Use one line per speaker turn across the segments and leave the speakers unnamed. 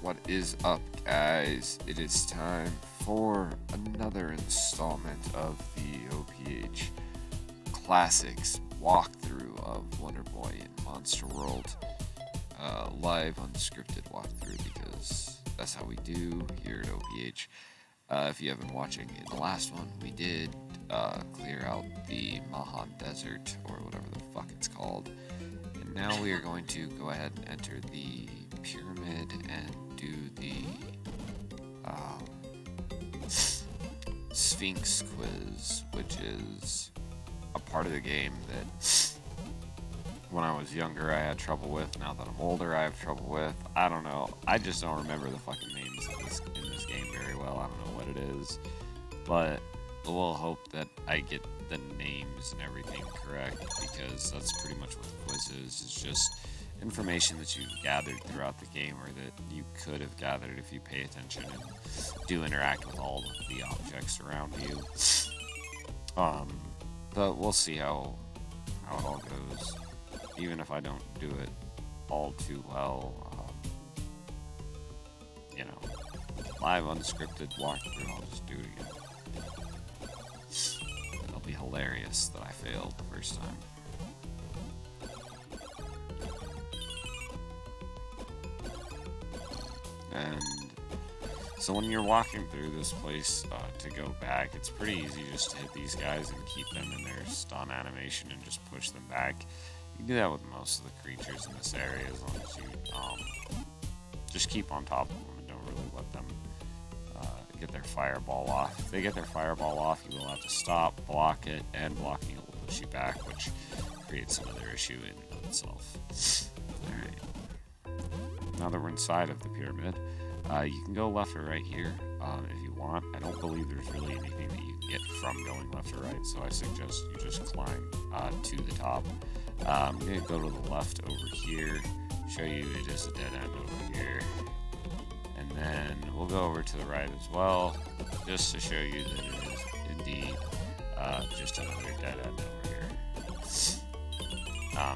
What is up, guys? It is time for another installment of the OPH Classics walkthrough of Wonder Boy in Monster World. Live unscripted walkthrough, because that's how we do here at OPH. If you have been watching in the last one, we did clear out the Mahan Desert, or whatever the fuck it's called. And now we are going to go ahead and enter the pyramid and do the Sphinxs Quiz, which is a part of the game that when I was younger I had trouble with. Now that I'm older I have trouble with. I don't know. I just don't remember the fucking names in this game very well. I don't know what it is. But we'll hope that I get the names and everything correct, because that's pretty much what the quiz is. It's just information that you've gathered throughout the game, or that you could have gathered if you pay attention and do interact with all of the objects around you. But we'll see how it all goes. Even if I don't do it all too well, you know, live unscripted walkthrough, I'll just do it again. It'll be hilarious that I failed the first time. And so when you're walking through this place to go back, it's pretty easy just to hit these guys and keep them in their stun animation and just push them back. You can do that with most of the creatures in this area, as long as you just keep on top of them and don't really let them get their fireball off. If they get their fireball off, you will have to stop, block it, and blocking it will push you back, which creates another issue in and of itself. Alright. Now that we're inside of the pyramid, you can go left or right here if you want. I don't believe there's really anything that you can get from going left or right, so I suggest you just climb to the top. I'm going to go to the left over here, show you it is a dead end over here, and then we'll go over to the right as well, just to show you that it is indeed just another dead end over here.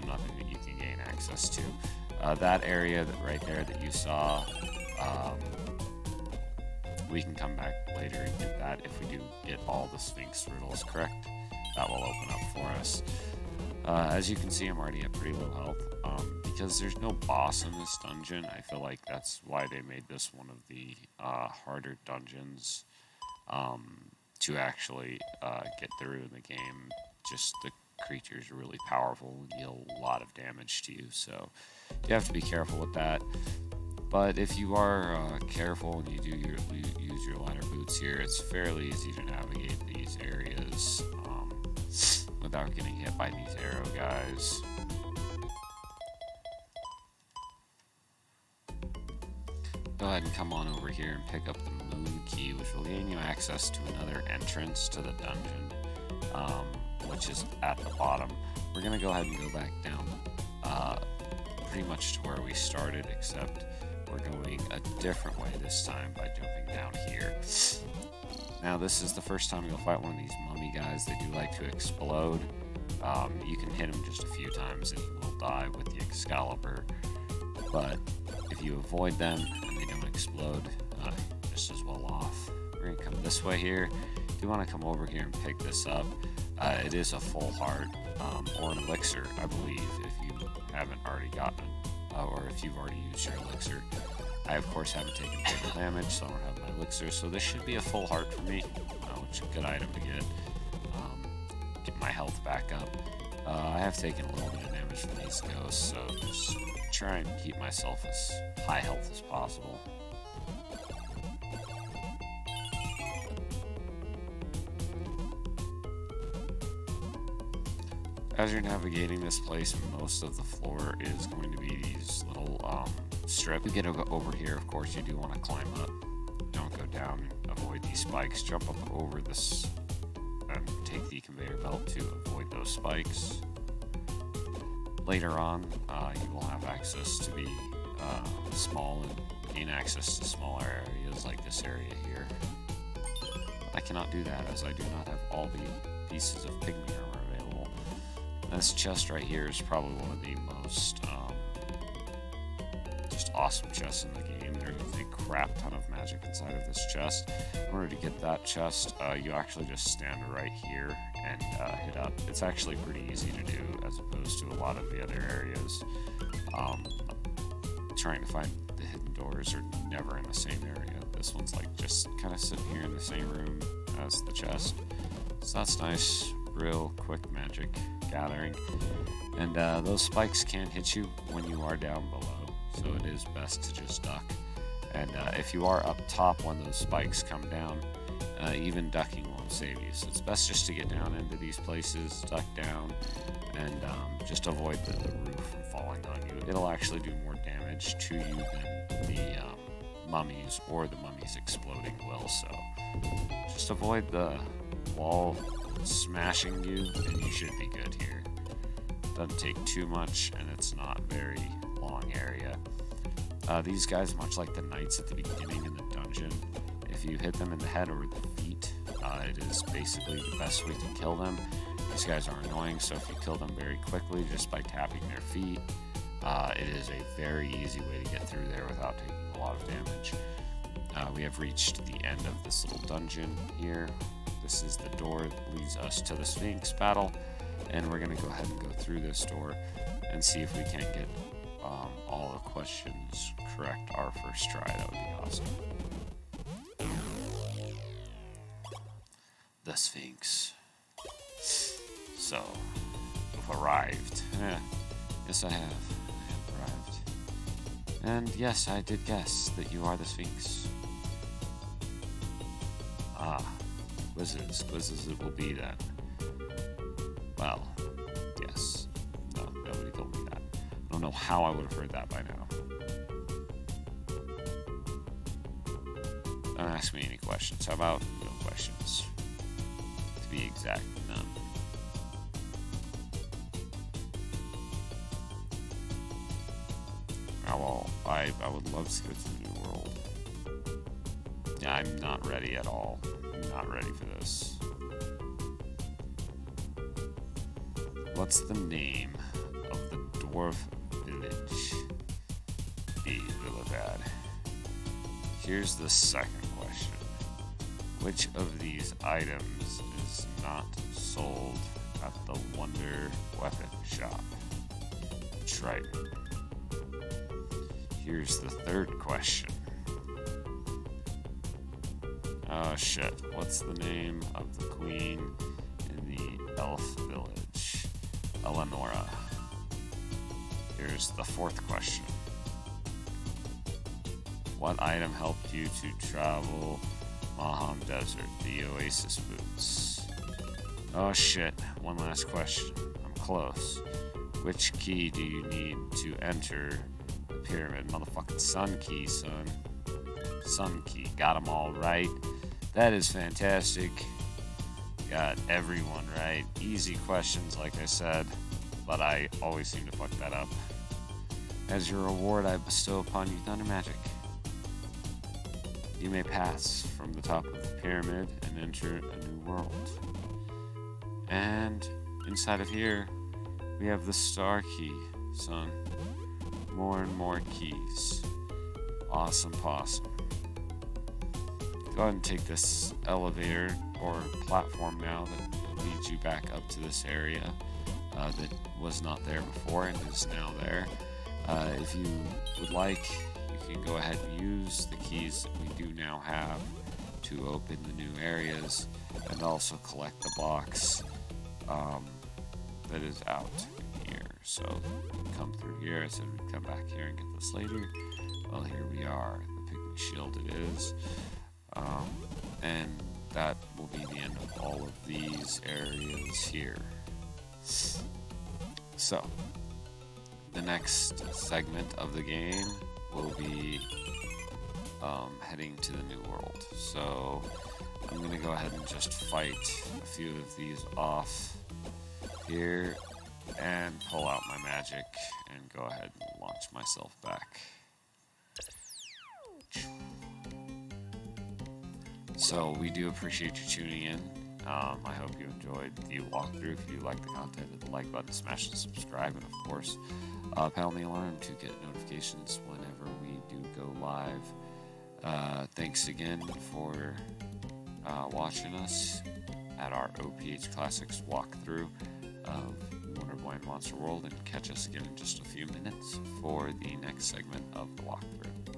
Nothing that you can gain access to. That area right there that you saw, we can come back later and get that if we do get all the Sphinx riddles correct. That will open up for us. As you can see, I'm already at pretty low health. Because there's no boss in this dungeon, I feel like that's why they made this one of the harder dungeons to actually get through in the game. Just the creatures are really powerful and deal a lot of damage to you, so you have to be careful with that. But if you are careful and you do use your ladder boots here, it's fairly easy to navigate these areas without getting hit by these arrow guys. Go ahead and come on over here and pick up the moon key, which will gain you access to another entrance to the dungeon, which is at the bottom. We're going to go ahead and go back down pretty much to where we started, except we're going a different way this time by jumping down here. Now this is the first time you'll fight one of these mummy guys. They do like to explode. You can hit him just a few times and he will die with the Excalibur. But if you avoid them and they don't explode, just as well off. We're going to come this way here. If you want to come over here and pick this up, it is a full heart, or an elixir, I believe, if you haven't already gotten it, or if you've already used your elixir. I, of course, haven't taken fatal damage, so I don't have my elixir, so this should be a full heart for me, which is a good item to get my health back up. I have taken a little bit of damage from these ghosts, so just try and keep myself as high health as possible. As you're navigating this place, most of the floor is going to be these little strips. You get over here, of course, you do want to climb up. Don't go down, avoid these spikes. Jump up over this and take the conveyor belt to avoid those spikes. Later on, you will have access to be small and gain access to smaller areas like this area here. I cannot do that as I do not have all the pieces of pygmy armor available. This chest right here is probably one of the most just awesome chests in the game. game. There is a crap ton of magic inside of this chest. In order to get that chest, you actually just stand right here and hit up. It's actually pretty easy to do as opposed to a lot of the other areas. Trying to find the hidden doors are never in the same area. This one's like just kind of sitting here in the same room as the chest. So that's nice, real quick magic gathering. And those spikes can hit you when you are down below, so it is best to just duck. And if you are up top when those spikes come down, even ducking won't save you. So it's best just to get down into these places, duck down, and just avoid the roof from falling on you. It'll actually do more damage to you than the mummies or the mummies exploding will, so just avoid the wall smashing you and you should be good here. Doesn't take too much and it's not very long area. These guys, much like the knights at the beginning in the dungeon, if you hit them in the head or the feet, it is basically the best way to kill them. These guys are annoying, so if you kill them very quickly just by tapping their feet, it is a very easy way to get through there without taking a lot of damage. We have reached the end of this little dungeon here. This is the door that leads us to the Sphinx battle, and we're going to go ahead and go through this door and see if we can't get all the questions correct our first try. That would be awesome. The Sphinx. So, you've arrived. Yes, I have. And yes, I did guess that you are the Sphinx. Ah, quizzes. Quizzes it will be then. Well, yes. No, nobody told me that. I don't know how I would have heard that by now. Don't ask me any questions. How about no questions? To be exact, none. Well, I would love to go to the new world. Yeah, I'm not ready at all. I'm not ready for this. What's the name of the dwarf village? Bad. Here's the second question. Which of these items is not sold at the Wonder Weapon Shop? Trident. Here's the third question. Oh shit, what's the name of the queen in the elf village? Eleonora. Here's the fourth question. What item helped you to travel Maham Desert, the Oasis boots? Oh shit, one last question. I'm close. Which key do you need to enter the pyramid? Motherfucking sun key, son. Sun key. Got them all right. That is fantastic. Got everyone right. Easy questions, like I said, but I always seem to fuck that up. As your reward, I bestow upon you thunder magic. You may pass from the top of the pyramid and enter a new world. And inside of here, we have the star key, son. More and more keys. Awesome possum. Go ahead and take this elevator or platform now that leads you back up to this area that was not there before and is now there. If you would like, you can go ahead and use the keys that we do now have to open the new areas and also collect the box that is out here. So come through here. I said we'd come back here and get this later. Well, here we are. The picnic shield it is. And that will be the end of all of these areas here. So, the next segment of the game will be heading to the new world. So, I'm going to go ahead and just fight a few of these off here and pull out my magic and go ahead and launch myself back. So we do appreciate you tuning in. I hope you enjoyed the walkthrough. If you like the content, hit the like button, smash the subscribe, and of course, pound the alarm to get notifications whenever we do go live. Thanks again for watching us at our OPH Classics walkthrough of Wonder Boy and Monster World, and catch us again in just a few minutes for the next segment of the walkthrough.